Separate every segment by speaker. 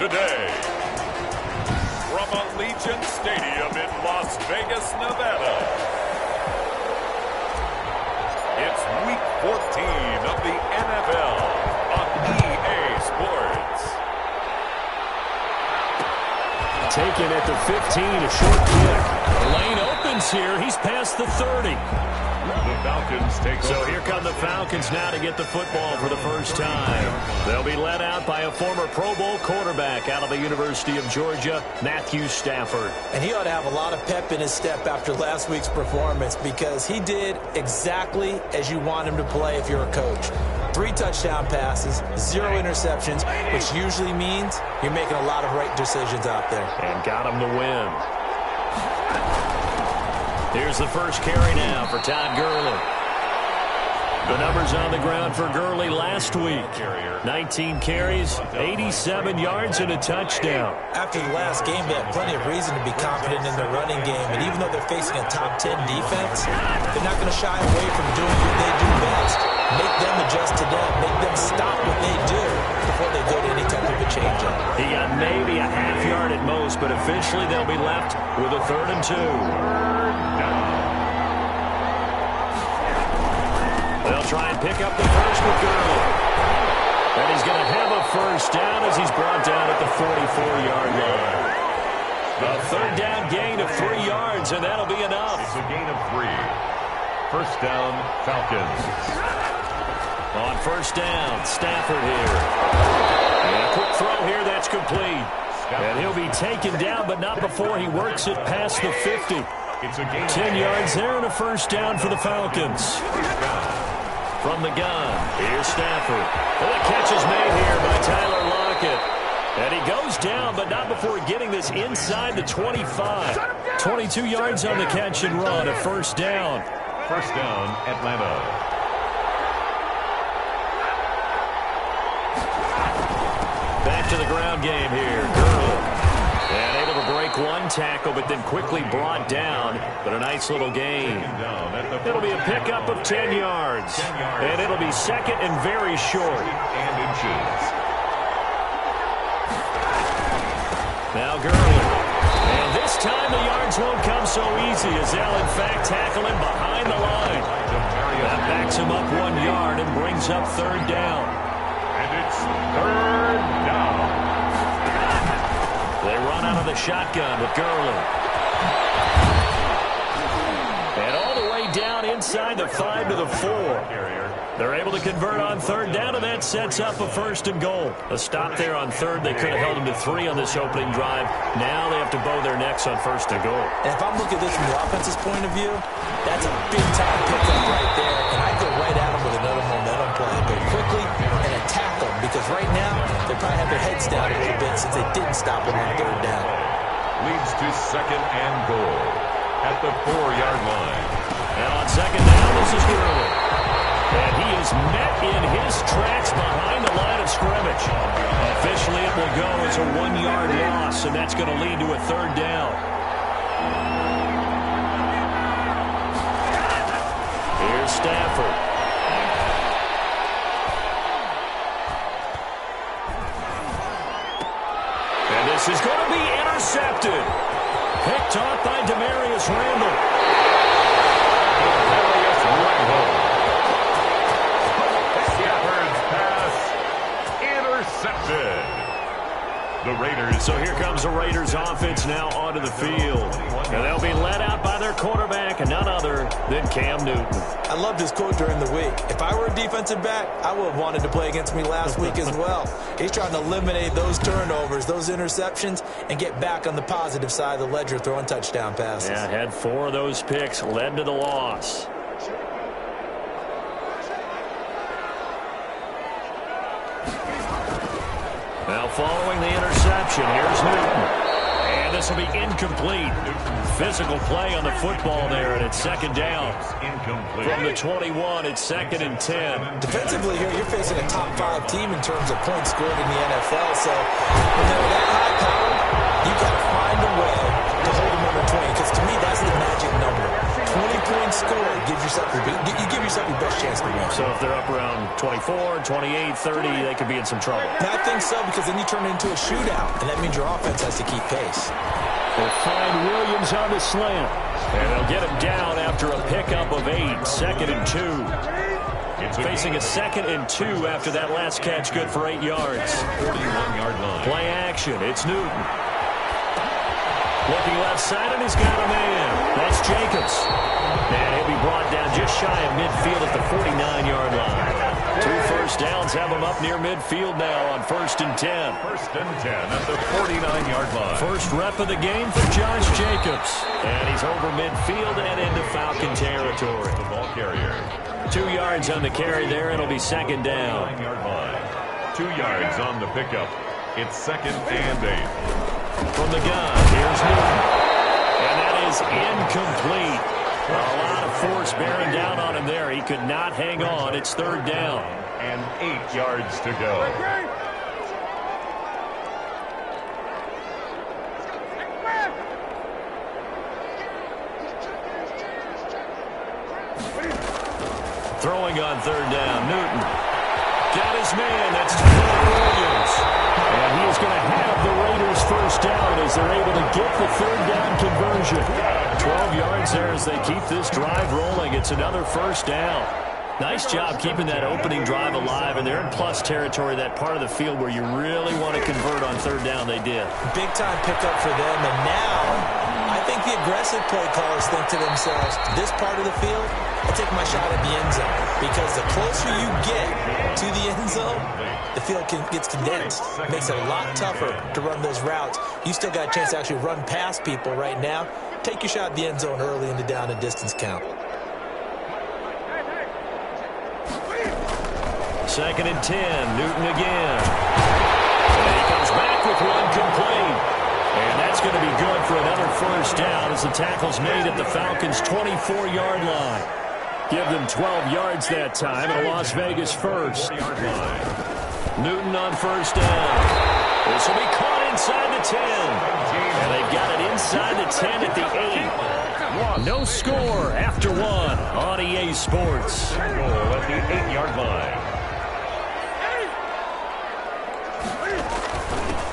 Speaker 1: today. From Allegiant Stadium in Las Vegas, Nevada. It's Week 14 of the NFL on EA Sports.
Speaker 2: Taken at the 15, a short kick. The lane opens here. He's past the 30.
Speaker 1: The Falcons take
Speaker 2: So
Speaker 1: over.
Speaker 2: here come the Falcons now to get the football for the first time. They'll be led out by a former Pro Bowl quarterback out of the University of Georgia, Matthew Stafford.
Speaker 3: And he ought to have a lot of pep in his step after last week's performance because he did exactly as you want him to play if you're a coach. 3 touchdown passes, 0 interceptions, which usually means you're making a lot of right decisions out there.
Speaker 2: And got him to win. Here's the first carry now for Todd Gurley. The numbers on the ground for Gurley last week. 19 carries, 87 yards, and a touchdown.
Speaker 3: After the last game, they have plenty of reason to be confident in their running game. And even though they're facing a top 10 defense, they're not going to shy away from doing what they do best. Make them adjust to them. Make them stop what they do before they go to any type of a change-up.
Speaker 2: He got maybe a half yard at most, but officially they'll be left with a 3rd and 2. They'll try and pick up the first with Gurley. And he's going to have a first down as he's brought down at the 44-yard line. A 3rd down gain of 3 yards, and that'll be enough.
Speaker 1: It's a gain of 3. First down, Falcons.
Speaker 2: On first down, Stafford here. And a quick throw here, that's complete. And he'll be taken down, but not before he works it past the 50.
Speaker 1: It's a gain
Speaker 2: 10 yards there and a first down for the Falcons. From the gun, here's Stafford. And the catch is made here by Tyler Lockett. And he goes down, but not before getting this inside the 25. 22 yards on the catch and run, a first down.
Speaker 1: First down, Atlanta.
Speaker 2: Back to the ground game here. Gurley. And able to break one tackle, but then quickly brought down. But a nice little gain. It'll be a pickup of 10 yards. And it'll be second and very short.
Speaker 1: And inches.
Speaker 2: Now Gurley. And this time the yards won't come so easy as they'll in fact tackle him behind the line. That backs him up 1 yard and brings up 3rd down.
Speaker 1: And it's 3rd down.
Speaker 2: They run out of the shotgun with Gurley. And all the way down inside the 5 to the 4. They're able to convert on 3rd down, and that sets up a 1st and goal. A stop there on 3rd. They could have held him to 3 on this opening drive. Now they have to bow their necks on 1st and goal.
Speaker 3: And if I'm looking at this from the offense's point of view, that's a big-time pickup right there. And I go right at them with another momentum play. Go quickly and attack them, because right now they probably have their heads down a little bit since they didn't stop him on 3rd down.
Speaker 1: Leads to 2nd and goal at the 4-yard line.
Speaker 2: Now on 2nd down, this is Gurley. And he is met in his tracks behind the line of scrimmage. Officially, it will go as a 1-yard loss, and that's going to lead to a 3rd down. Here's Stafford. And this is going to be intercepted. Picked off by Demarius Randall.
Speaker 1: Demarius Randall. Stafford's pass intercepted. The Raiders.
Speaker 2: So here comes the Raiders offense now onto the field. And they'll be led out by their quarterback, and none other than Cam Newton.
Speaker 3: I loved his quote during the week. If I were a defensive back, I would have wanted to play against me last week as well. He's trying to eliminate those turnovers, those interceptions, and get back on the positive side of the ledger throwing touchdown passes.
Speaker 2: Yeah, had 4 of those picks, led to the loss. Now following the interception, here's Newton. And this will be incomplete. Physical play on the football there, and it's 2nd down.
Speaker 1: Incomplete.
Speaker 2: From the 21, it's 2nd and 10.
Speaker 3: Defensively here, you're facing a top 5 team in terms of points scored in the NFL. So when they're that high powered, you got to find a way to hold them under 20. Because to me, that's the magic number. 20-point score, you give yourself your best chance to win.
Speaker 2: So if they're up around 24, 28, 30, they could be in some trouble.
Speaker 3: I think so, because then you turn it into a shootout, and that means your offense has to keep pace.
Speaker 2: They'll find Williams on the slant. And they'll get him down after a pickup of 8, 2nd and 2. Facing a 2nd and 2 after that last catch, good for 8 yards.
Speaker 1: 41-yard line.
Speaker 2: Play action. It's Newton. Looking left side, and he's got a man. That's Jacobs. And he'll be brought down just shy of midfield at the 49-yard line. 2 first downs have him up near midfield now on 1st and 10.
Speaker 1: 1st and 10 at the 49-yard line.
Speaker 2: First rep of the game for Josh Jacobs. And he's over midfield and into Falcon territory.
Speaker 1: The ball carrier.
Speaker 2: 2 yards on the carry there. It'll be 2nd down.
Speaker 1: 9-yard line. 2 yards on the pickup. It's 2nd and 8.
Speaker 2: From the gun, here's Newton. And that is incomplete. A lot of force bearing down on him there. He could not hang on. It's 3rd down.
Speaker 1: And 8 yards to go.
Speaker 2: Throwing on 3rd down, Newton. Got his man, that's Tyler Williams. And he is going to have the Raiders first down as they're able to get the 3rd down conversion. 12 yards there as they keep this drive rolling. It's another first down. Nice job keeping that opening drive alive, and they're in plus territory, that part of the field where you really want to convert on 3rd down. They did.
Speaker 3: Big-time pickup for them, and now I think the aggressive play callers think to themselves, this part of the field, I'll take my shot at the end zone, because the closer you get to the end zone, the field gets condensed. Makes it a lot tougher to run those routes. You still got a chance to actually run past people right now. Take your shot at the end zone early in the down and distance count.
Speaker 2: 2nd and 10, Newton again. And he comes back with one complete. And that's going to be good for another first down as the tackle's made at the Falcons' 24-yard line. Give them 12 yards that time, and a Las Vegas first. Newton on first down. This will be caught inside the 10. And they've got it inside the 10 at the 8. No score after 1 on EA Sports.
Speaker 1: Goal at the 8-yard line.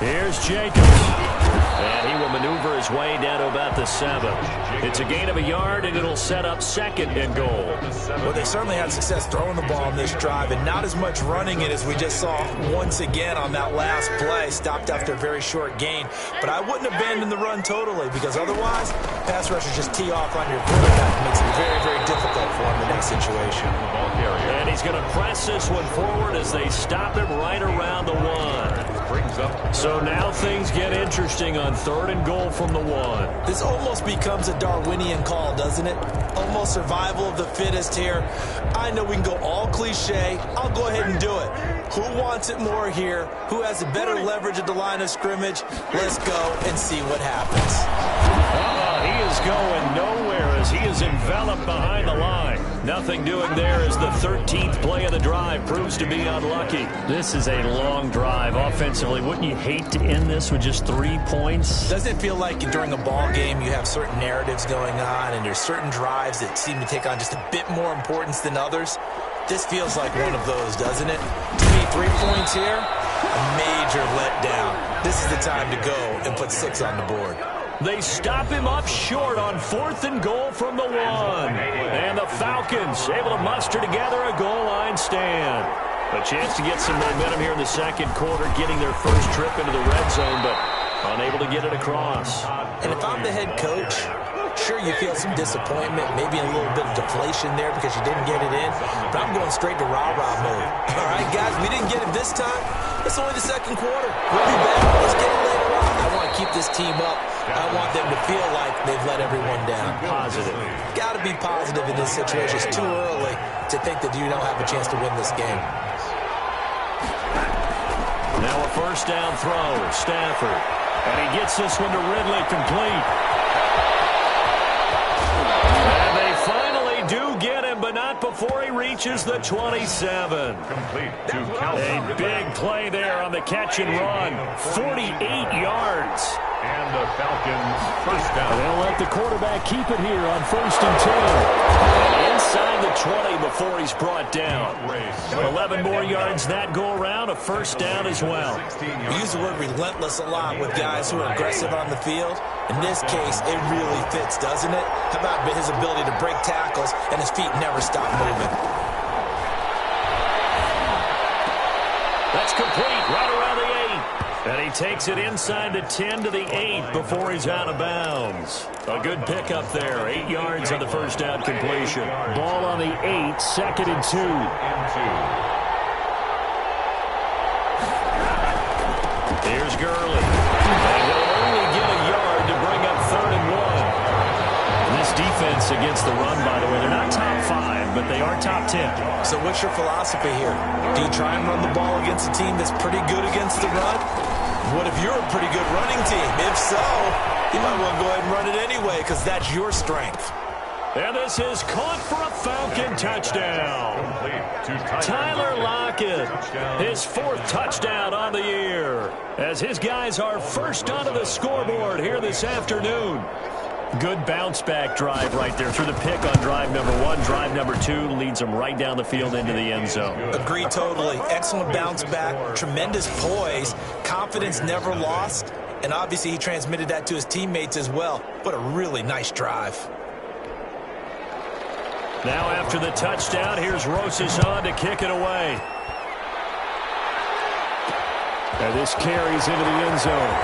Speaker 2: Here's Jacobs. And he will maneuver his way down to about the 7. It's a gain of a yard, and it'll set up 2nd and goal.
Speaker 3: Well, they certainly had success throwing the ball on this drive, and not as much running it as we just saw once again on that last play. Stopped after a very short gain. But I wouldn't abandon the run totally, because otherwise, pass rushers just tee off on your quarterback. It makes it very, very difficult for him in the next situation.
Speaker 2: And he's going to press this one forward as they stop him right around the 1. So now things get interesting on 3rd and goal from the 1.
Speaker 3: This almost becomes a Darwinian call, doesn't it? Almost survival of the fittest here. I know we can go all cliche. I'll go ahead and do it. Who wants it more here? Who has a better leverage at the line of scrimmage? Let's go and see what happens.
Speaker 2: He is going nowhere as he is enveloped behind the line. Nothing doing there as the 13th play of the drive proves to be unlucky. This is a long drive offensively. Wouldn't you hate to end this with just 3 points?
Speaker 3: Doesn't it feel like during a ball game you have certain narratives going on and there's certain drives that seem to take on just a bit more importance than others? This feels like one of those, doesn't it? To me, 3 points here, a major letdown. This is the time to go and put 6 on the board.
Speaker 2: They stop him up short on 4th and goal from the 1. And the Falcons able to muster together a goal line stand. A chance to get some momentum here in the 2nd quarter, getting their first trip into the red zone, but unable to get it across.
Speaker 3: And if I'm the head coach, sure, you feel some disappointment, maybe a little bit of deflation there because you didn't get it in, but I'm going straight to rah-rah mode. All right, guys, we didn't get it this time. It's only the 2nd quarter. We'll be back. Let's get it later on. I want to keep this team up. I want them to feel like they've let everyone down.
Speaker 2: Positive.
Speaker 3: Got to be positive in this situation. It's too early to think that you don't have a chance to win this game.
Speaker 2: Now a first down throw, Stafford. And he gets this one to Ridley, complete. And they finally do get him, but not before he reaches the 27.
Speaker 1: Complete to Calvin.
Speaker 2: A big play there on the catch and run. 48 yards.
Speaker 1: And the Falcons first down.
Speaker 2: They'll let the quarterback keep it here on 1st and 10. And inside the 20 before he's brought down. 11 more yards that go around, a first down as well.
Speaker 3: We use the word relentless a lot with guys who are aggressive on the field. In this case, it really fits, doesn't it? How about his ability to break tackles and his feet never stop moving?
Speaker 2: That's complete, right around the 8. And he takes it inside the 10 to the 8 before he's out of bounds. A good pickup there. 8 yards on the first down completion. Ball on the 8, 2nd and 2. Here's Gurley. And he'll only get a yard to bring up 3rd and 1. And this defense against the run, by the way, they're not top 5, but they are top 10.
Speaker 3: So what's your philosophy here? Do you try and run the ball against a team that's pretty good against the run? What if you're a pretty good running team? If so, you might want to go ahead and run it anyway because that's your strength.
Speaker 2: And this is caught for a Falcon touchdown. Tyler Lockett, his 4th touchdown on the year, as his guys are first onto the scoreboard here this afternoon. Good bounce-back drive right there through the pick on drive number 1. Drive number 2 leads them right down the field into the end zone.
Speaker 3: Agree totally. Excellent bounce-back, tremendous poise, confidence never lost, and obviously he transmitted that to his teammates as well. What a really nice drive.
Speaker 2: Now after the touchdown, here's Rosas on to kick it away. And this carries into the end zone.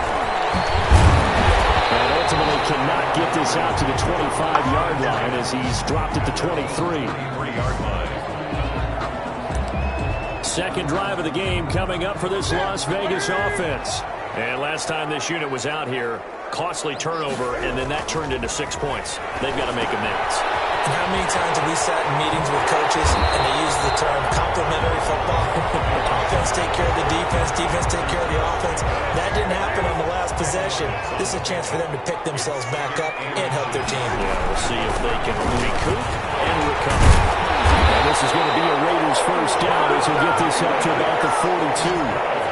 Speaker 2: And ultimately cannot get this out to the 25-yard line as he's dropped at the 23. Second drive of the game coming up for this Las Vegas offense. And last time this unit was out here, costly turnover, and then that turned into 6 points. They've got to make amends.
Speaker 3: And how many times have we sat in meetings with coaches and they use the term complementary football? Offense take care of the defense, defense take care of the offense. That didn't happen on the last possession. This is a chance for them to pick themselves back up and help their team.
Speaker 2: Yeah, we'll see if they can recoup and recover. And this is going to be a Raiders first down as we get this up to about the 42.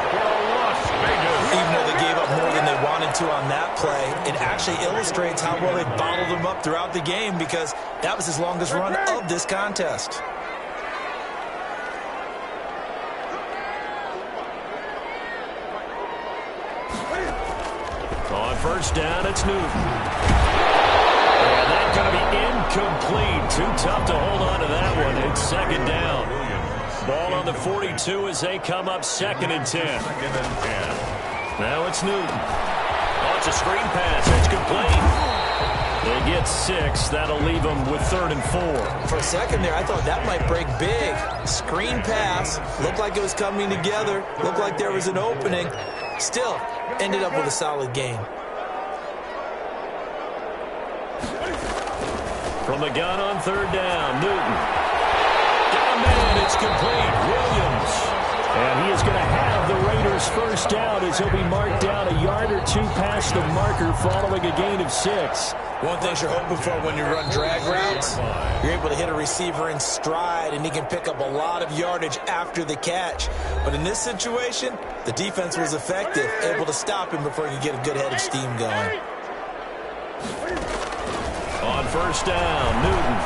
Speaker 3: Even though they gave up more than they wanted to on that play, it actually illustrates how well they bottled them up throughout the game because that was his longest run of this contest.
Speaker 2: On first down, it's Newton. And that's going to be incomplete. Too tough to hold on to that one. It's 2nd down. Ball on the 42 as they come up 2nd and 10. Now it's Newton. Oh, it's a screen pass. It's complete. They get 6. That'll leave them with 3rd and 4.
Speaker 3: For a second there, I thought that might break big. Screen pass. Looked like it was coming together. Looked like there was an opening. Still, ended up with a solid game.
Speaker 2: From the gun on 3rd down, Newton. Got a man. It's complete. Williams. And he is going to have the Raiders first down as he'll be marked down a yard or 2 past the marker following a gain of 6.
Speaker 3: One thing you're hoping for when you run drag routes, you're able to hit a receiver in stride and he can pick up a lot of yardage after the catch. But in this situation, the defense was effective, able to stop him before he could get a good head of steam going.
Speaker 2: On first down, Newton.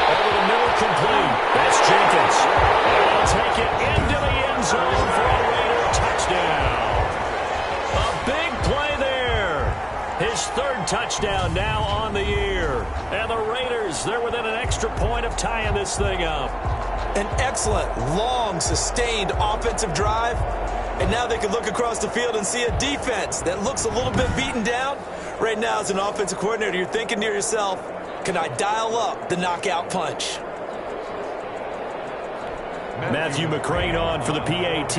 Speaker 2: Over the middle, complete. That's Jenkins. And he'll take it into the end zone for a Raider touchdown. A big play there. His 3rd touchdown now on the year. And the Raiders, they're within an extra point of tying this thing up.
Speaker 3: An excellent, long, sustained offensive drive. And now they can look across the field and see a defense that looks a little bit beaten down. Right now, as an offensive coordinator, you're thinking to yourself, can I dial up the knockout punch?
Speaker 2: Matthew McCrane on for the PAT.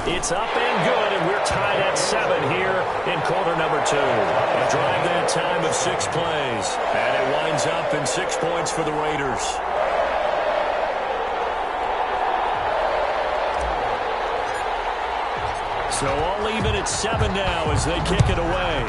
Speaker 2: It's up and good, and we're tied at 7 here in quarter number 2. A drive that time of 6 plays, and it winds up in 6 points for the Raiders. So all even at 7 now as they kick it away.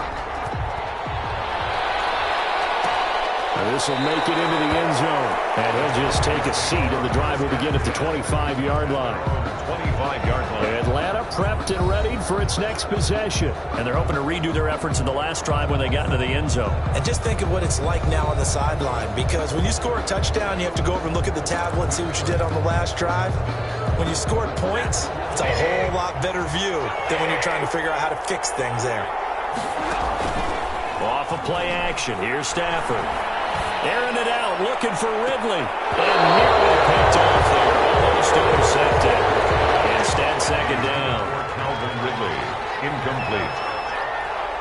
Speaker 2: This will make it into the end zone. And he'll just take a seat, and the drive will begin at the 25-yard line.
Speaker 1: 25-yard line.
Speaker 2: Atlanta prepped and readied for its next possession. And they're hoping to redo their efforts in the last drive when they got into the end zone.
Speaker 3: And just think of what it's like now on the sideline, because when you score a touchdown, you have to go over and look at the tablet and see what you did on the last drive. When you scored points, it's a whole lot better view than when you're trying to figure out how to fix things there.
Speaker 2: Off of play action, here's Stafford. Airing it out, looking for Ridley. And nearly picked off there, almost intercepted. Instead, second down.
Speaker 1: Calvin Ridley, incomplete.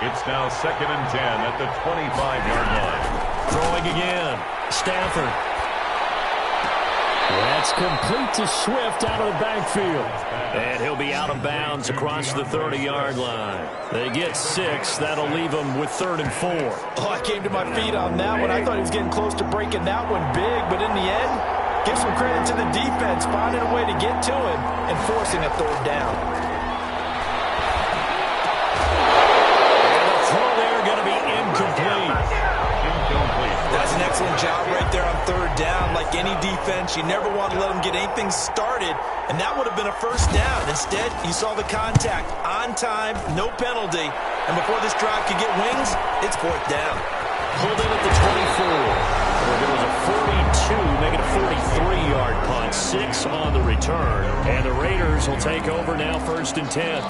Speaker 1: It's now 2nd and 10 at the 25-yard line.
Speaker 2: Throwing again, Stafford. That's complete to Swift out of the backfield. And he'll be out of bounds across the 30-yard line. They get 6. That'll leave them with 3rd and 4.
Speaker 3: Oh, I came to my feet on that one. I thought he was getting close to breaking that one big, but in the end, give some credit to the defense, finding a way to get to him and forcing a 3rd down.
Speaker 2: And the throw there going to be incomplete.
Speaker 3: That's an excellent job right there on 3rd down. Like any defense, you never want to let them get anything started, and that would have been a 1st down. Instead, you saw the contact on time, no penalty, and before this drive could get wings, it's 4th down.
Speaker 2: Pulled in at the 24. There was a 42, make it a 43-yard punt. 6 on the return, and the Raiders will take over now 1st and 10.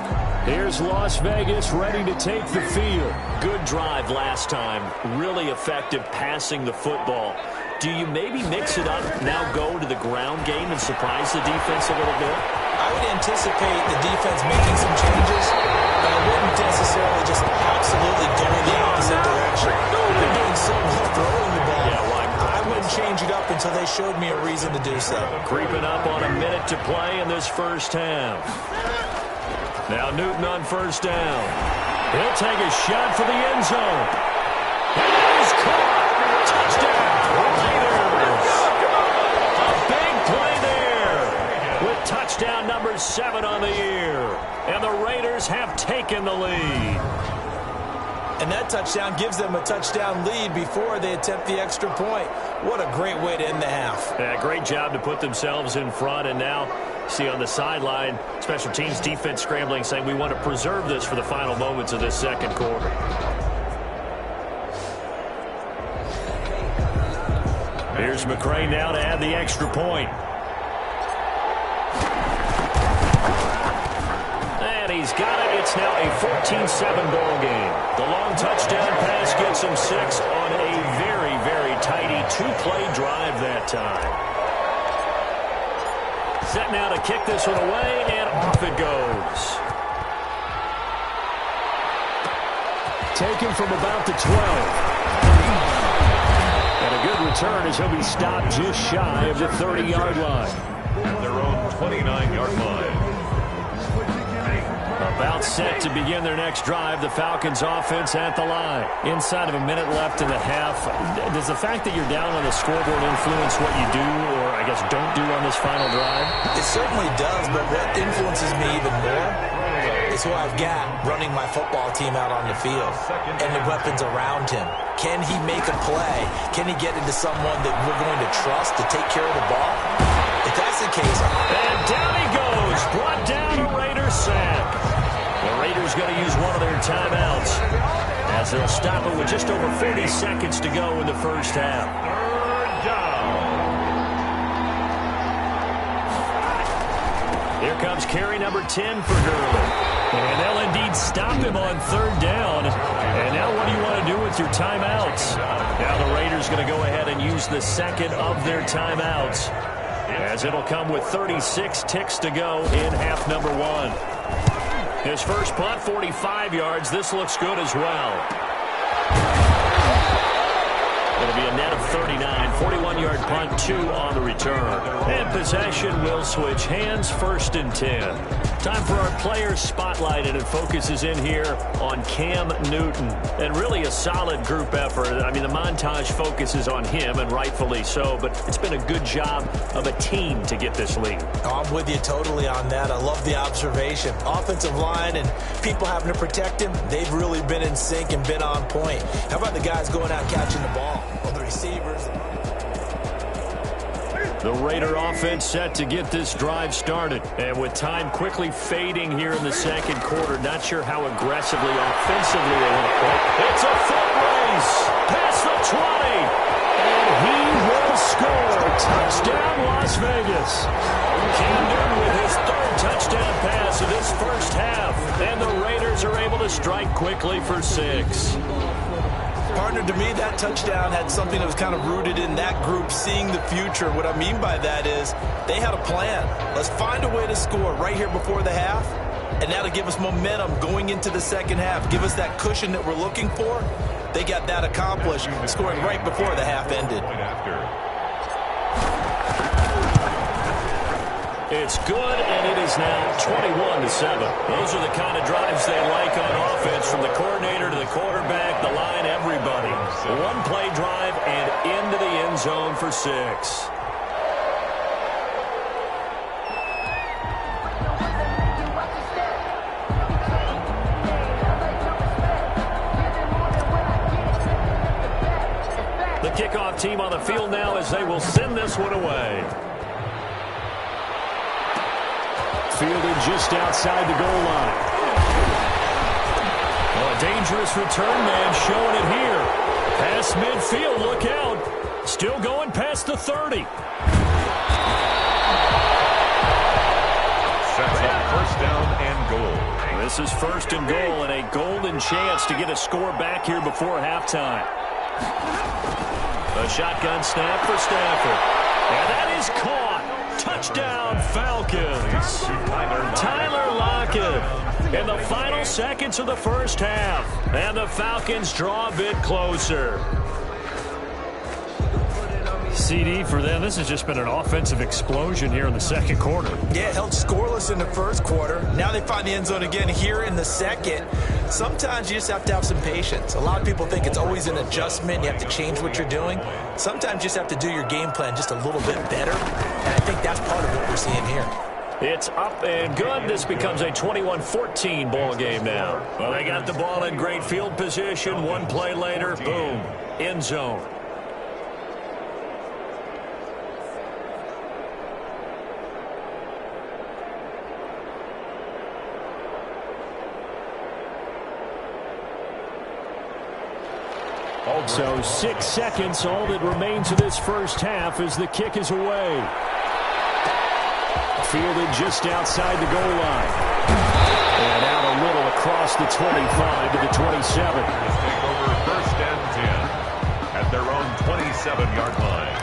Speaker 2: Here's Las Vegas ready to take the field. Good drive last time. Really effective passing the football. Do you maybe mix it up, now go to the ground game and surprise the defense a little bit?
Speaker 3: I would anticipate the defense making some changes, but I wouldn't necessarily just absolutely go in the opposite direction. They're doing so well throwing the ball.
Speaker 2: Yeah, well,
Speaker 3: I wouldn't change it up until they showed me a reason to do so.
Speaker 2: Creeping up on a minute to play in this first half. Now Newton on 1st down. He'll take a shot for the end zone. He's caught. Touchdown. Raiders. A big play there with touchdown number 7 on the year. And the Raiders have taken the lead.
Speaker 3: And that touchdown gives them a touchdown lead before they attempt the extra point. What a great way to end the half.
Speaker 2: Yeah, great job to put themselves in front. And now, see on the sideline, special teams defense scrambling, saying we want to preserve this for the final moments of this second quarter. Here's McCray now to add the extra point. And he's got it. It's now a 14-7 ball game. The long touchdown pass gets him 6 on a very, very tidy 2-play drive that time. Set now to kick this one away, and off it goes. Taken from about the 12. And a good return as he'll be stopped just shy of the 30-yard line.
Speaker 1: At their own 29-yard line.
Speaker 2: About set to begin their next drive. The Falcons offense at the line. Inside of a minute left in the half. Does the fact that you're down on the scoreboard influence what you do, or I guess don't do on this final drive?
Speaker 3: It certainly does, but what influences me even more is who I've got running my football team out on the field and the weapons around him. Can he make a play? Can he get into someone that we're going to trust to take care of the ball? If that's the case...
Speaker 2: And down he goes. Brought down a Raiders sack. The Raiders going to use one of their timeouts as they'll stop it with just over 40 seconds to go in the first half.
Speaker 1: 3rd down.
Speaker 2: Here comes carry number 10 for Gurley. And they'll indeed stop him on 3rd down. And now what do you want to do with your timeouts? Now the Raiders going to go ahead and use the second of their timeouts, as it'll come with 36 ticks to go in half number 1. His first punt, 45 yards. This looks good as well. It'll be a net of 39. 41-yard punt, 2 on the return. And possession will switch hands, 1st and 10. Time for our player spotlight, and it focuses in here on Cam Newton. And really a solid group effort. I mean, the montage focuses on him, and rightfully so, but it's been a good job of a team to get this lead.
Speaker 3: Oh, I'm with you totally on that. I love the observation. Offensive line and people having to protect him, they've really been in sync and been on point. How about the guys going out catching the ball? Well, the receivers.
Speaker 2: The Raider offense set to get this drive started. And with time quickly fading here in the second quarter, not sure how aggressively, offensively they want to play. It's a foot race past the 20. And he will score. Touchdown, Las Vegas. Cam Newton with his third touchdown pass of this first half. And the Raiders are able to strike quickly for 6.
Speaker 3: Partner, to me, that touchdown had something that was kind of rooted in that group seeing the future. What I mean by that is they had a plan. Let's find a way to score right here before the half, and that'll give us momentum going into the second half. Give us that cushion that we're looking for. They got that accomplished, scoring right before the half ended.
Speaker 2: It's good, and it is now 21-7. Those are the kind of drives they like on offense, from the coordinator to the quarterback, the line, everybody. One-play drive and into the end zone for 6. The kickoff team on the field now as they will send this one away. Fielded just outside the goal line. Oh, a dangerous return man showing it here. Past midfield, look out. Still going past the 30.
Speaker 1: Sets up first down and goal.
Speaker 2: This is first and goal, and a golden chance to get a score back here before halftime. A shotgun snap for Stafford. And that is caught. Touchdown, Falcons. Tyler Lockett in the final seconds of the first half. And the Falcons draw a bit closer. CD for them, this has just been an offensive explosion here in the second quarter.
Speaker 3: Yeah, held scoreless in the first quarter. Now they find the end zone again here in the second. Sometimes you just have to have some patience. A lot of people think it's always an adjustment. You have to change what you're doing. Sometimes you just have to do your game plan just a little bit better. And I think that's part of what we're seeing here.
Speaker 2: It's up and good. This becomes a 21-14 ball game now. Well, they got the ball in great field position. One play later, boom, end zone. So 6 seconds, all that remains of this first half as the kick is away. Fielded just outside the goal line. And out a little across the 25 to the 27.
Speaker 1: Let's take over first and 10 at their own 27-yard line.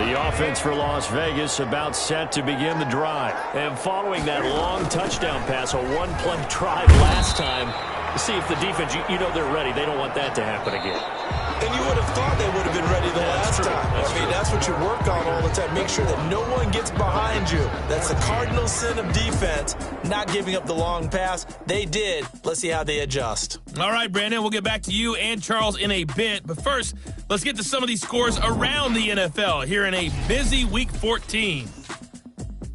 Speaker 2: The offense for Las Vegas about set to begin the drive. And following that long touchdown pass, a one-play drive last time, see if the defense, you know they're ready. They don't want that to happen again.
Speaker 3: And you would have thought they would have been ready the last time. That's what you work on all the time. Make sure that no one gets behind you. That's the cardinal sin of defense, not giving up the long pass. They did. Let's see how they adjust.
Speaker 4: All right, Brandon, we'll get back to you and Charles in a bit. But first, let's get to some of these scores around the NFL here in a busy Week 14.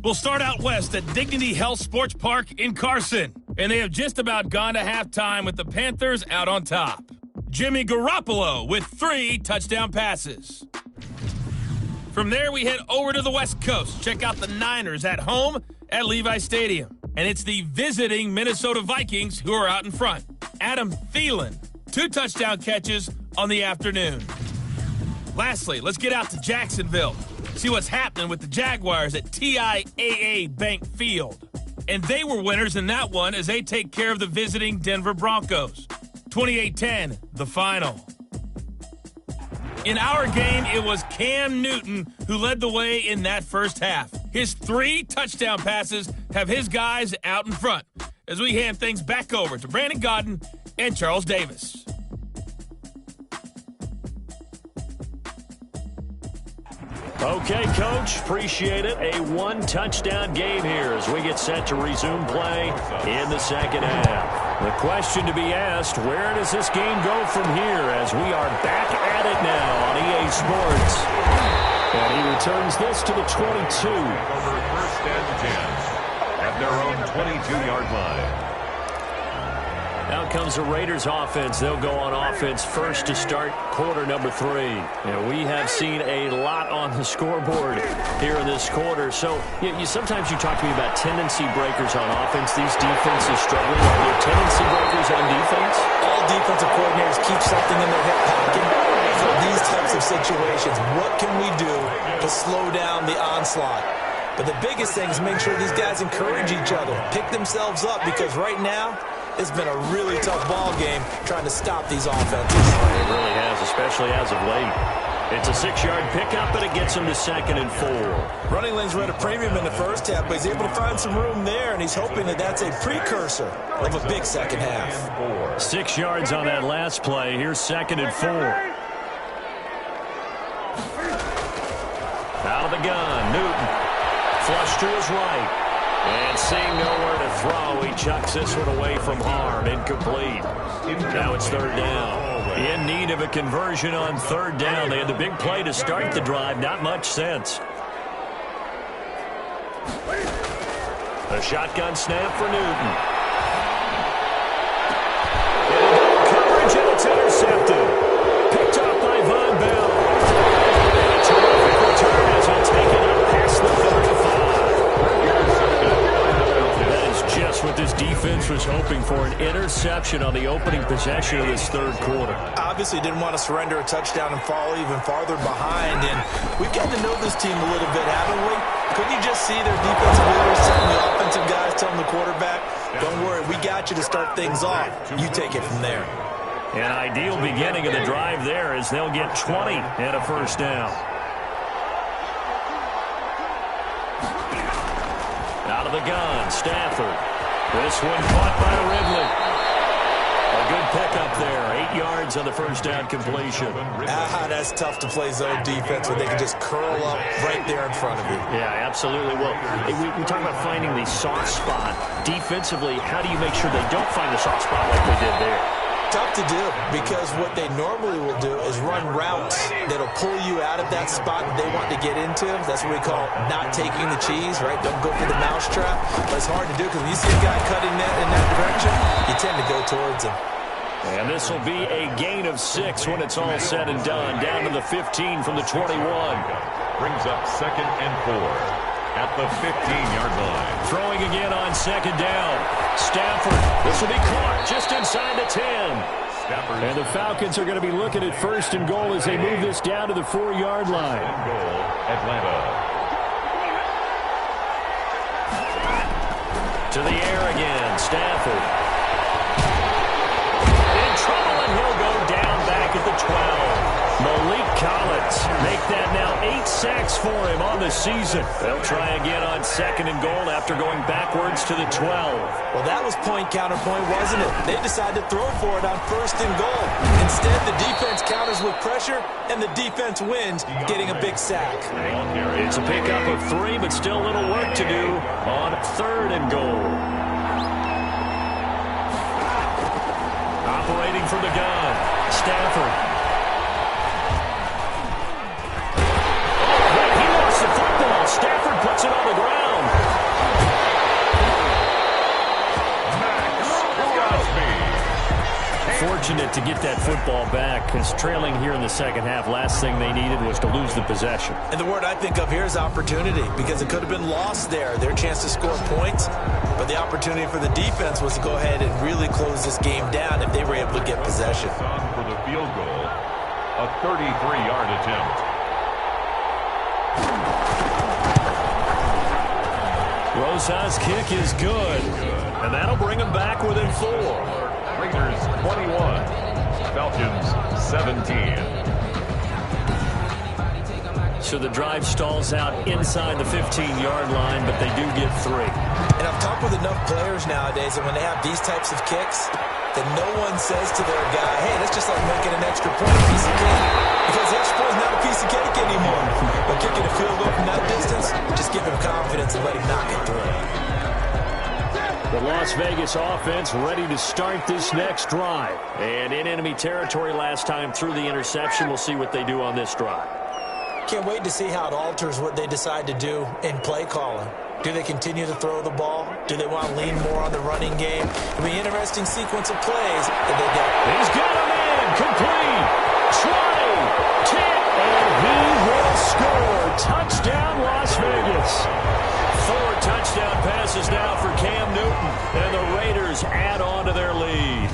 Speaker 4: We'll start out west at Dignity Health Sports Park in Carson. And they have just about gone to halftime with the Panthers out on top. Jimmy Garoppolo with 3 touchdown passes. From there, we head over to the West Coast. Check out the Niners at home at Levi Stadium. And it's the visiting Minnesota Vikings who are out in front. Adam Thielen, 2 touchdown catches on the afternoon. Lastly, let's get out to Jacksonville. See what's happening with the Jaguars at TIAA Bank Field. And they were winners in that one as they take care of the visiting Denver Broncos. 28-10, the final. In our game, it was Cam Newton who led the way in that first half. His 3 touchdown passes have his guys out in front as we hand things back over to Brandon Godden and Charles
Speaker 2: Okay, Coach, appreciate it. A one-touchdown game here as we get set to resume play in the second half. The question to be asked, where does this game go from here as we are back at it now on EA Sports? And he returns this to the 22.
Speaker 1: Over first and 10 at their own 22-yard line.
Speaker 2: Now comes the Raiders offense. They'll go on offense first to start quarter number 3. We have seen a lot on the scoreboard here in this quarter. So sometimes you talk to me about tendency breakers on offense. These defenses struggling. Are there tendency breakers on defense?
Speaker 3: All defensive coordinators keep something in their hip pocket for these types of situations. What can we do to slow down the onslaught? But the biggest thing is make sure these guys encourage each other, pick themselves up, because right now it's been a really tough ball game trying to stop these offenses.
Speaker 2: It really has, especially as of late. It's a 6-yard pickup, but it gets him to 2nd and 4.
Speaker 3: Running lanes were at a premium in the first half, but he's able to find some room there, and he's hoping that that's a precursor of a big second half.
Speaker 2: 6 yards on that last play. Here's 2nd and 4. Out of the gun, Newton. Flush to his right. And seeing nowhere to throw, he chucks this one away from harm. Incomplete. Now it's 3rd down. In need of a conversion on 3rd down. They had the big play to start the drive. Not much sense. A shotgun snap for Newton. Coverage, and it's intercepted. Picked off by Von Bell. And a terrific return as he'll take it up past the 35. Just what this defense was hoping for, an interception on the opening possession of this 3rd quarter.
Speaker 3: Obviously didn't want to surrender a touchdown and fall even farther behind, and we've gotten to know this team a little bit, haven't we? Couldn't you just see their defensive leaders telling the offensive guys, telling the quarterback, don't worry, we got you to start things off. You take it from there.
Speaker 2: An ideal beginning of the drive there as they'll get 20 and a 1st down. Out of the gun, Stafford. This one caught by Ridley. A good pickup there. 8 yards on the 1st down completion.
Speaker 3: That's tough to play zone defense when they can just curl up right there in front of you.
Speaker 2: Yeah, absolutely. Well, we talk about finding the soft spot. Defensively, how do you make sure they don't find the soft spot like they did there?
Speaker 3: Tough to do, because what they normally will do is run routes that'll pull you out of that spot that they want to get into. That's what we call not taking the cheese, right? Don't go for the mousetrap. But it's hard to do because when you see a guy cutting that in that direction, you tend to go towards him.
Speaker 2: And this will be a gain of 6 when it's all said and done. Down to the 15 from the 21.
Speaker 1: Brings up 2nd and 4 at the 15-yard line.
Speaker 2: Throwing again on 2nd down. Stafford. This will be caught just inside the 10. And the Falcons are going to be looking at 1st and goal as they move this down to the 4-yard line.
Speaker 1: And goal, Atlanta.
Speaker 2: To the air again. Stafford. In trouble, and he'll go down back at the 12. Malik Collins make that now 8 sacks for him on the season. They'll try again on 2nd and goal after going backwards to the 12.
Speaker 3: Well, that was point counterpoint, wasn't it? They decided to throw for it on 1st and goal. Instead, the defense counters with pressure, and the defense wins, getting a big sack.
Speaker 2: It's a pickup of 3, but still a little work to do on 3rd and goal. Operating from the gun, Stafford. Stafford puts it on the ground. Fortunate to get that football back, because trailing here in the second half, last thing they needed was to lose the possession.
Speaker 3: And the word I think of here is opportunity, because it could have been lost there, their chance to score points. But the opportunity for the defense was to go ahead and really close this game down if they were able to get possession.
Speaker 1: For the field goal, a 33-yard attempt.
Speaker 2: Rosas' kick is good, and that'll bring him back within 4.
Speaker 1: Raiders 21, Falcons 17.
Speaker 2: So the drive stalls out inside the 15-yard line, but they do get 3.
Speaker 3: And I've talked with enough players nowadays that when they have these types of kicks, that no one says to their guy, hey, that's just like making an extra point, piece of cake. Because the extra point is not a piece piece of cake anymore. But kicking a field goal from that distance, just give him confidence and let him knock it through.
Speaker 2: The Las Vegas offense ready to start this next drive. And in enemy territory last time through the interception. We'll see what they do on this drive.
Speaker 3: Can't wait to see how it alters what they decide to do in play calling. Do they continue to throw the ball? Do they want to lean more on the running game? It'll be an interesting sequence of plays that they get.
Speaker 2: He's got a man. Complete. 20. 10. And he will score. Touchdown, Las Vegas. 4 touchdown passes now for Cam Newton. And the Raiders add on to their lead.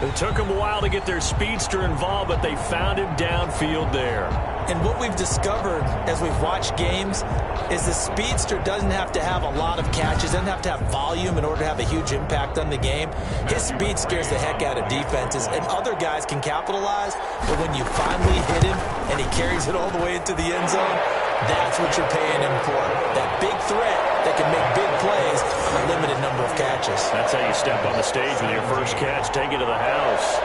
Speaker 2: It took them a while to get their speedster involved, but they found him downfield there.
Speaker 3: And what we've discovered as we've watched games is the speedster doesn't have to have a lot of catches, doesn't have to have volume in order to have a huge impact on the game. His speed scares the heck out of defenses, and other guys can capitalize, but when you finally hit him and he carries it all the way into the end zone, that's what you're paying him for. That big threat that can make big plays on a limited number of catches.
Speaker 2: That's how you step on the stage with your first catch. Take it to the house.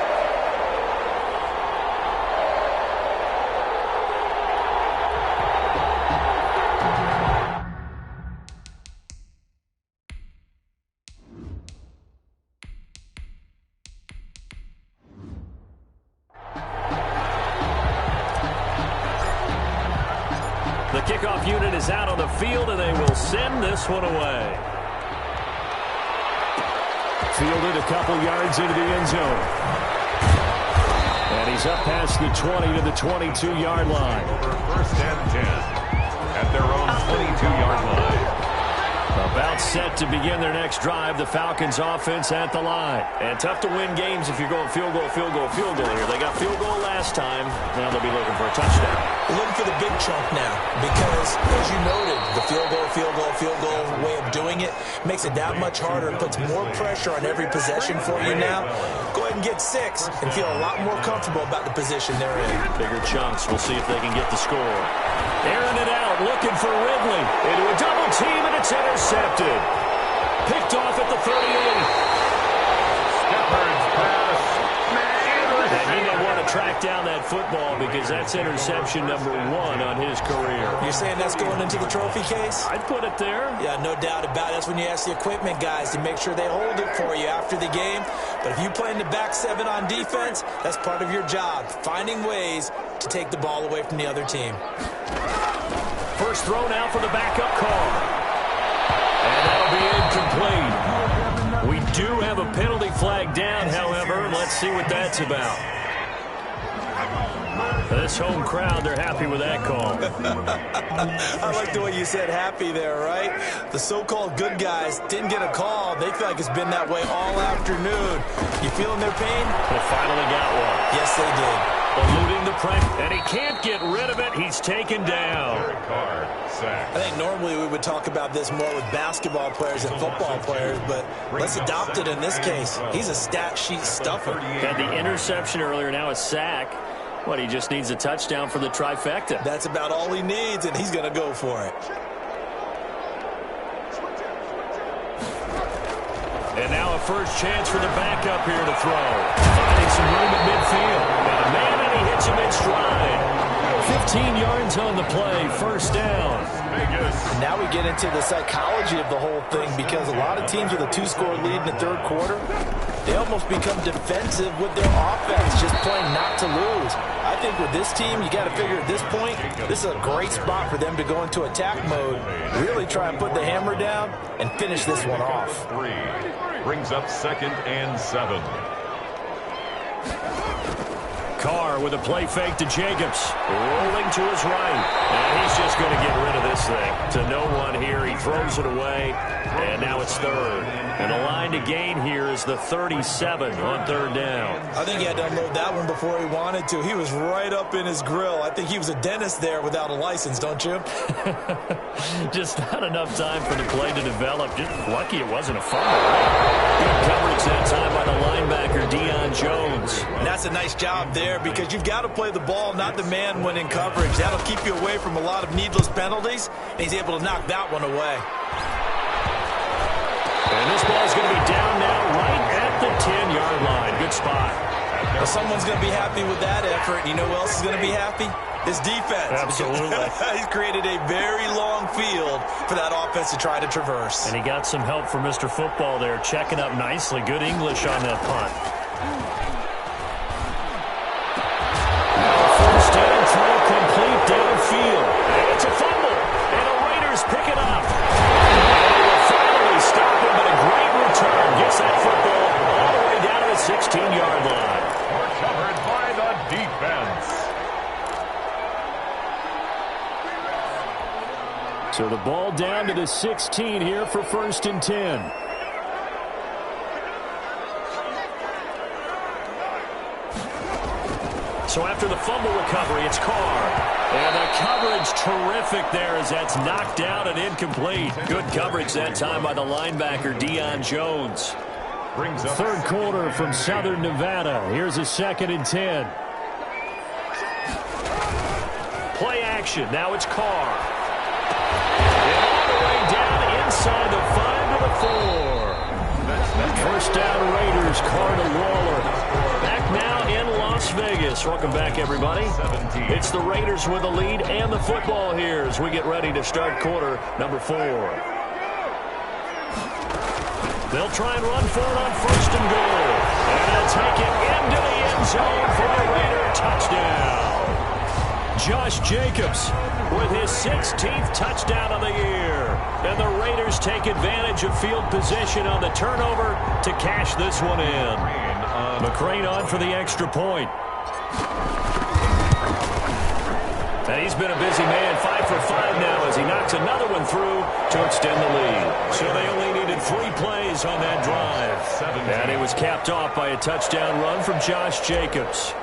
Speaker 2: The kickoff unit is out on the field, and they will send this one away. Fielded a couple yards into the end zone. And he's up past the 20 to the 22-yard line.
Speaker 1: First and 10 at their own 22-yard line.
Speaker 2: About set to begin their next drive. The Falcons offense at the line. And tough to win games if you're going field goal, field goal, field goal here. They got field goal last time. Now they'll be looking for a touchdown.
Speaker 3: Looking for the big chunk now because, as you noted, the field goal way of doing it makes it that much harder and puts more pressure on every possession for you now. Go ahead and get 6 and feel a lot more comfortable about the position they're in.
Speaker 2: Bigger chunks. We'll see if they can get the score. Airing it out, looking for Ridley. Into a double team, and it's intercepted. Picked off at the 38.
Speaker 1: Shepard's pass.
Speaker 2: And he may want to track down that football because that's interception number 1 on his career.
Speaker 3: You're saying that's going into the trophy case?
Speaker 2: I'd put it there.
Speaker 3: Yeah, no doubt about it. That's when you ask the equipment guys to make sure they hold it for you after the game. But if you play in the back 7 on defense, that's part of your job, finding ways to take the ball away from the other team.
Speaker 2: First throw now for the backup call. And that'll be incomplete. We do have a penalty flag down, however. Let's see what that's about. This home crowd, they're happy with that call.
Speaker 3: I like the way you said happy there, right? The so-called good guys didn't get a call. They feel like it's been that way all afternoon. You feeling their pain?
Speaker 2: They finally got one.
Speaker 3: Yes, they did.
Speaker 2: Eluding the pressure, and he can't get rid of it. He's taken down.
Speaker 3: I think normally we would talk about this more with basketball players and football players, but let's adopt it in this case. He's a stat sheet stuffer.
Speaker 2: Had the interception earlier, now a sack. What, he just needs a touchdown for the trifecta.
Speaker 3: That's about all he needs, and he's going to go for it.
Speaker 2: And now a first chance for the backup here to throw. Finding some room at midfield. And a man, and he hits him in stride. 15 yards on the play, first down.
Speaker 3: And now we get into the psychology of the whole thing because a lot of teams with a 2-score lead in the third quarter, they almost become defensive with their offense, just playing not to lose. I think with this team, you got to figure at this point, this is a great spot for them to go into attack mode, really try and put the hammer down and finish this one off.
Speaker 1: 3 brings up 2nd and 7.
Speaker 2: Carr with a play fake to Jacobs. Rolling to his right. And he's just going to get rid of this thing. To no one here. He throws it away. And now it's 3rd. And the line to gain here is the 37 on 3rd down.
Speaker 3: I think he had to unload that one before he wanted to. He was right up in his grill. I think he was a dentist there without a license, don't you?
Speaker 2: Just not enough time for the play to develop. Just lucky it wasn't a fumble. Good coverage that time by the linebacker, Deion Jones.
Speaker 3: And that's a nice job there because you've got to play the ball, not the man when in coverage. That'll keep you away from a lot of needless penalties, and he's able to knock that one away.
Speaker 2: And this ball's going to be down now right at the 10-yard line. Good spot.
Speaker 1: At
Speaker 3: Well, someone's going to be happy with that effort. And you know who else is going to be happy? His defense.
Speaker 2: Absolutely.
Speaker 3: He's created a very long field for that offense to try to traverse.
Speaker 2: And he got some help from Mr. Football there, checking up nicely. Good English on that punt. First down throw complete downfield. And it's a fumble. And the Raiders pick it up. And they will finally stop him, but a great return. Gets that football all the way down to the 16-yard line.
Speaker 1: Recovered by the defense.
Speaker 2: So the ball down to the 16 here for 1st and 10. So after the fumble recovery, it's Carr. And the coverage terrific there as that's knocked down and incomplete. Good coverage that time by the linebacker, Deion Jones.
Speaker 1: Brings up
Speaker 2: 3rd quarter from Southern Nevada. Here's a 2nd and 10. Play action. Now it's Carr. And all the way down inside the 5 to the 4. First down Raiders, Carr to Waller. Back now in Las Vegas. Welcome back, everybody. It's the Raiders with the lead and the football here as we get ready to start quarter number 4. They'll try and run for it on 1st and goal. And they'll take it into the end zone for a Raider touchdown. Josh Jacobs with his 16th touchdown of the year. And the Raiders take advantage of field position on the turnover to cash this one in. McCrane on for the extra point. And he's been a busy man, 5 for 5 now as he knocks another one through to extend the lead. So they only needed 3 plays on that drive. And it was capped off by a touchdown run from Josh Jacobs.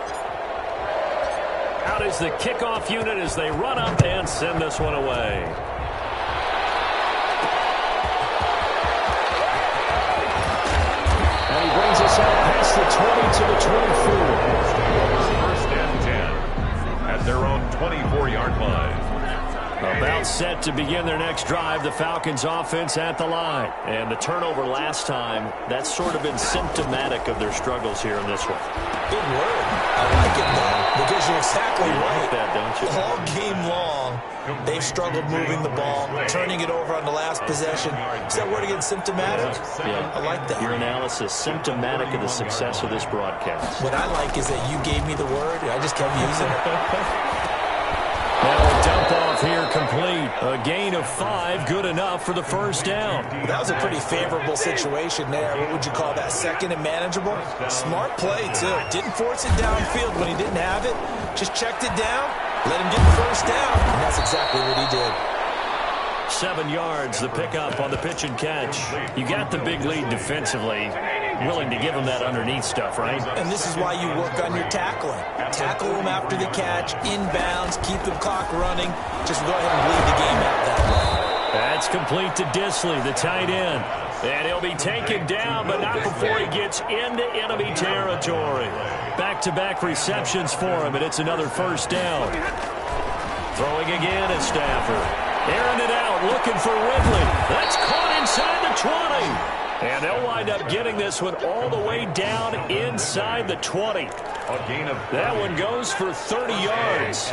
Speaker 2: Out is the kickoff unit as they run up and send this one away. And he brings us out past the 20 to the 24.
Speaker 1: 1st and 10 at their own 24-yard line.
Speaker 2: About set to begin their next drive, the Falcons offense at the line. And the turnover last time, that's sort of been symptomatic of their struggles here in this one.
Speaker 3: Good word. I like it, though, because you're exactly right.
Speaker 2: Like that, don't you?
Speaker 3: All game long, they've struggled moving the ball, turning it over on the last possession. Is that word again, symptomatic?
Speaker 2: Yeah.
Speaker 3: I like that.
Speaker 2: Your analysis, symptomatic of the success of this broadcast.
Speaker 3: What I like is that you gave me the word, and I just kept using it.
Speaker 2: Now a dump off here complete. A gain of 5, good enough for the 1st down.
Speaker 3: That was a pretty favorable situation there. What would you call that, 2nd and manageable? Smart play, too. Didn't force it downfield when he didn't have it. Just checked it down, let him get the 1st down, and that's exactly what he did.
Speaker 2: 7 yards, the pickup on the pitch and catch. You got the big lead defensively. Willing to give them that underneath stuff, right?
Speaker 3: And this is why you work on your tackling. Tackle them after the catch, inbounds, keep the clock running. Just go ahead and bleed the game out that way.
Speaker 2: That's complete to Disley, the tight end. And he'll be taken down, but not before he gets into enemy territory. Back-to-back receptions for him, and it's another 1st down. Throwing again at Stafford. Airing it out, looking for Ridley. That's caught inside the 20. And they'll wind up getting this one all the way down inside the 20. That one goes for 30 yards.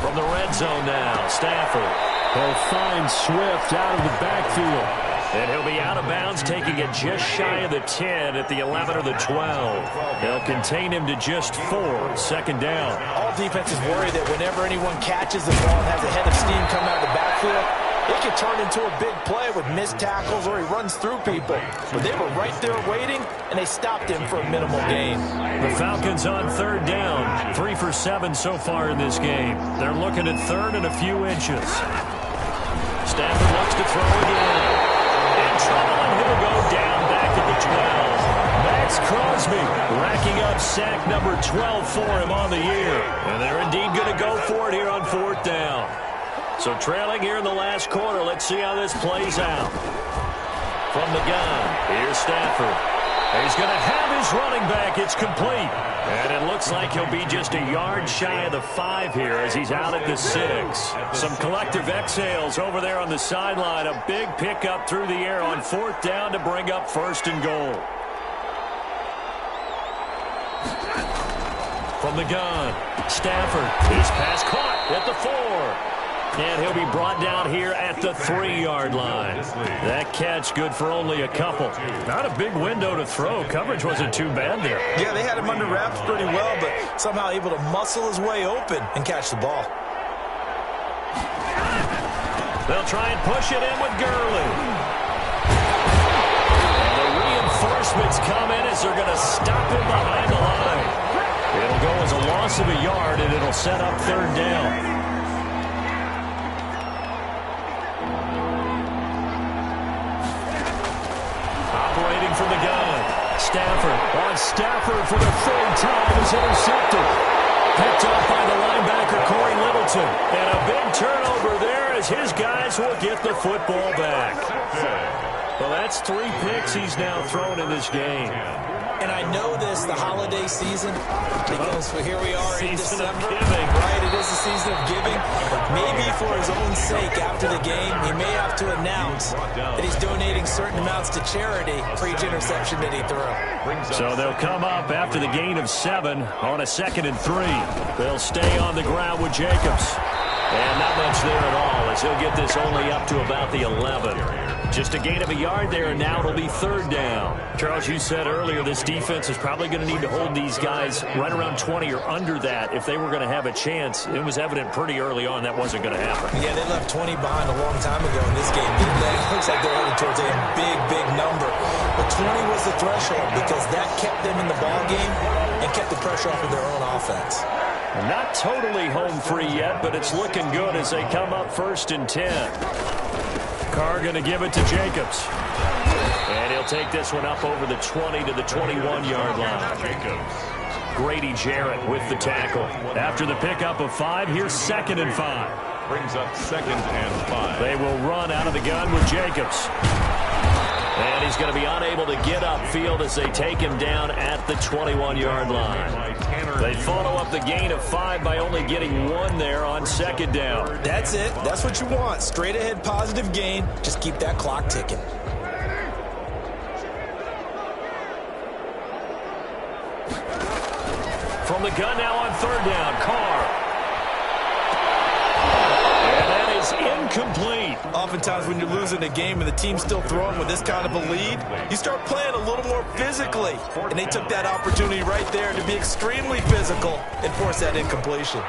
Speaker 2: From the red zone now, Stafford. He'll find Swift out of the backfield. And he'll be out of bounds, taking it just shy of the 10 at the 11 or the 12. They'll contain him to just 4, 2nd down.
Speaker 3: All defenses worry that whenever anyone catches the ball and has a head of steam coming out of the backfield, it can turn into a big play with missed tackles or he runs through people. But they were right there waiting, and they stopped him for a minimal gain.
Speaker 2: The Falcons on 3rd down. 3 for 7 so far in this game. They're looking at 3rd and a few inches. Stafford looks to throw again. And he'll go down back at the 12. Max Crosby racking up sack number 12 for him on the year. And they're indeed going to go for it here on 4th down. So trailing here in the last quarter, let's see how this plays out. From the gun, here's Stafford. He's going to have his running back. It's complete. And it looks like he'll be just a yard shy of the 5 here as he's out at the 6. Some collective exhales over there on the sideline. A big pickup through the air on 4th down to bring up 1st and goal. From the gun, Stafford. His pass caught at the 4. And he'll be brought down here at the 3-yard line. That catch good for only a couple. Not a big window to throw. Coverage wasn't too bad there.
Speaker 3: Yeah, they had him under wraps pretty well, but somehow able to muscle his way open and catch the ball.
Speaker 2: They'll try and push it in with Gurley. And the reinforcements come in as they're going to stop him behind the line. It'll go as a loss of a yard, and it'll set up 3rd down. Operating from the gun. Stafford for the 3rd time is intercepted. Picked up by the linebacker, Corey Littleton. And a big turnover there as his guys will get the football back. Well, that's 3 picks he's now thrown in this game.
Speaker 3: And I know this, the holiday season, because here we are in December. Right, it is the season of giving. Maybe for his own sake, after the game, he may have to announce that he's donating certain amounts to charity for each interception that he threw.
Speaker 2: So they'll come up after the gain of 7 on a 2nd and 3. They'll stay on the ground with Jacobs. And not much there at all as he'll get this only up to about the 11. Just a gain of a yard there, and now it'll be 3rd down. Charles, you said earlier this defense is probably going to need to hold these guys right around 20 or under that if they were going to have a chance. It was evident pretty early on that wasn't going to happen.
Speaker 3: Yeah, they left 20 behind a long time ago in this game, didn't they? Looks like they're heading towards a big number. But 20 was the threshold because that kept them in the ball game and kept the pressure off of their own offense.
Speaker 2: Not totally home free yet, but it's looking good as they come up 1st and 10. Carr going to give it to Jacobs. And he'll take this one up over the 20 to the 21-yard line. Grady Jarrett with the tackle. After the pickup of 5, here's 2nd and 5.
Speaker 1: Brings up 2nd and 5.
Speaker 2: They will run out of the gun with Jacobs. And he's going to be unable to get upfield as they take him down at the 21-yard line. They follow up the gain of 5 by only getting 1 there on 2nd down.
Speaker 3: That's it. That's what you want. Straight ahead positive gain. Just keep that clock ticking.
Speaker 2: From the gun now on 3rd down, Carr. Incomplete.
Speaker 3: Oftentimes when you're losing a game and the team's still throwing with this kind of a lead, you start playing a little more physically. And they took that opportunity right there to be extremely physical and force that incompletion.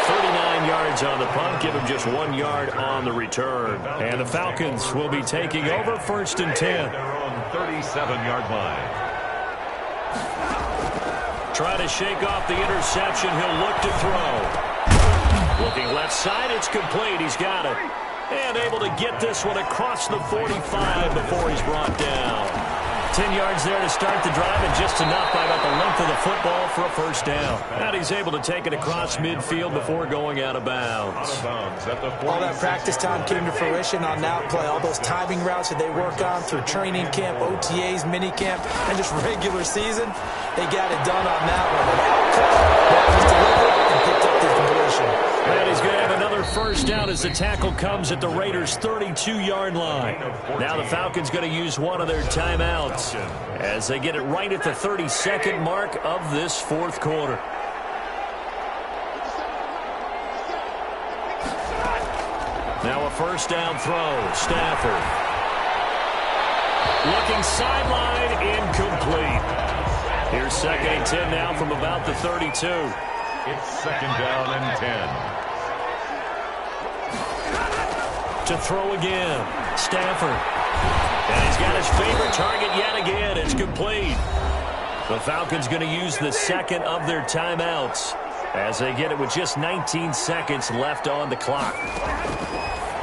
Speaker 2: 39 yards on the punt, give him just 1 yard on the return. And the Falcons will be taking over 1st and 10.
Speaker 1: They're on 37-yard line.
Speaker 2: Try to shake off the interception. He'll look to throw. Looking left side, it's complete. He's got it. And able to get this one across the 45 before he's brought down. 10 yards there to start the drive, and just enough by about the length of the football for a 1st down. And he's able to take it across midfield before going out of bounds.
Speaker 3: All that practice time came to fruition on that play. All those timing routes that they work on through training camp, OTAs, mini camp, and just regular season, they got it done on that one. That was delivered and picked up the completion.
Speaker 2: And he's going to have another 1st down as the tackle comes at the Raiders' 32-yard line. Now the Falcons going to use one of their timeouts as they get it right at the 32nd mark of this 4th quarter. Now a 1st down throw. Stafford. Looking sideline, incomplete. Here's 2nd and 10 now from about the 32.
Speaker 1: It's 2nd down and 10.
Speaker 2: To throw again. Stafford. And he's got his favorite target yet again. It's complete. The Falcons going to use the 2nd of their timeouts as they get it with just 19 seconds left on the clock.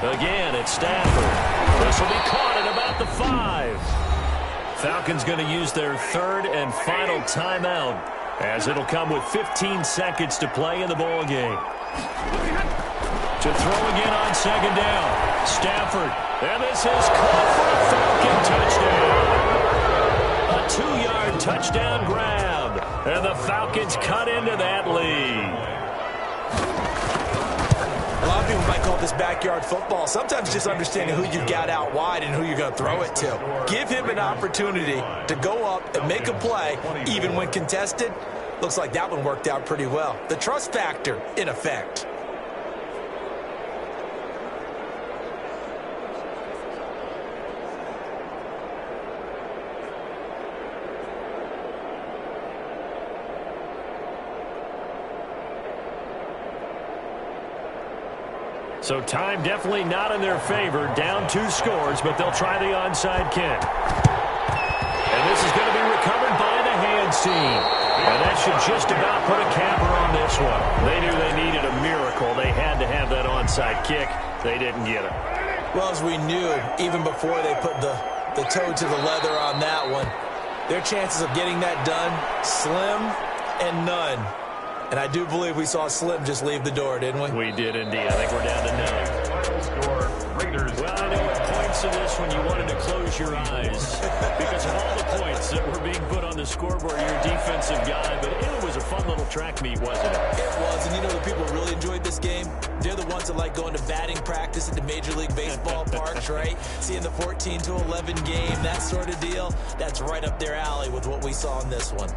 Speaker 2: Again, it's Stafford. This will be caught at about the 5. Falcons going to use their 3rd and final timeout as it'll come with 15 seconds to play in the ball game. To throw again on 2nd down. Stafford And this is caught for a Falcon touchdown. A 2-yard touchdown grab. And the Falcons cut into that lead.
Speaker 3: A lot of people might call this backyard football. Sometimes just understanding who you got out wide and who you're going to throw it to. Give him an opportunity to go up and make a play, even when contested. Looks like that one worked out pretty well. The trust factor in effect.
Speaker 2: So time definitely not in their favor. Down 2 scores, but they'll try the onside kick. And this is going to be recovered by the hands team. And that should just about put a capper on this one. They knew they needed a miracle. They had to have that onside kick. They didn't get it.
Speaker 3: Well, as we knew, even before they put the toe to the leather on that one, their chances of getting that done, slim and none. And I do believe we saw Slim just leave the door, didn't we?
Speaker 2: We did indeed. I think we're down to 9.
Speaker 1: Score, Raiders.
Speaker 2: Well, I know at points of this when you wanted to close your eyes because of all the points that were being put on the scoreboard. You're a defensive guy, but it was a fun little track meet, wasn't it?
Speaker 3: It was, and you know the people who really enjoyed this game? They're the ones that like going to batting practice at the Major League Baseball parks, right? Seeing the 14-11 game, that sort of deal. That's right up their alley with what we saw in this one.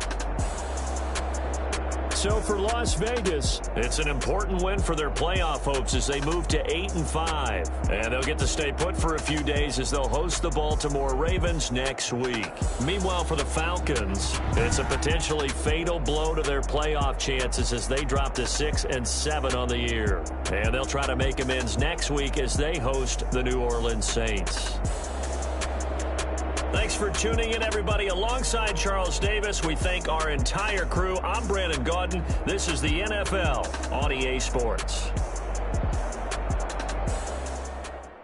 Speaker 2: So for Las Vegas, it's an important win for their playoff hopes as they move to 8-5. And they'll get to stay put for a few days as they'll host the Baltimore Ravens next week. Meanwhile, for the Falcons, it's a potentially fatal blow to their playoff chances as they drop to 6-7 on the year. And they'll try to make amends next week as they host the New Orleans Saints. Thanks for tuning in, everybody. Alongside Charles Davis, we thank our entire crew. I'm Brandon Gaudin. This is the NFL on EA Sports.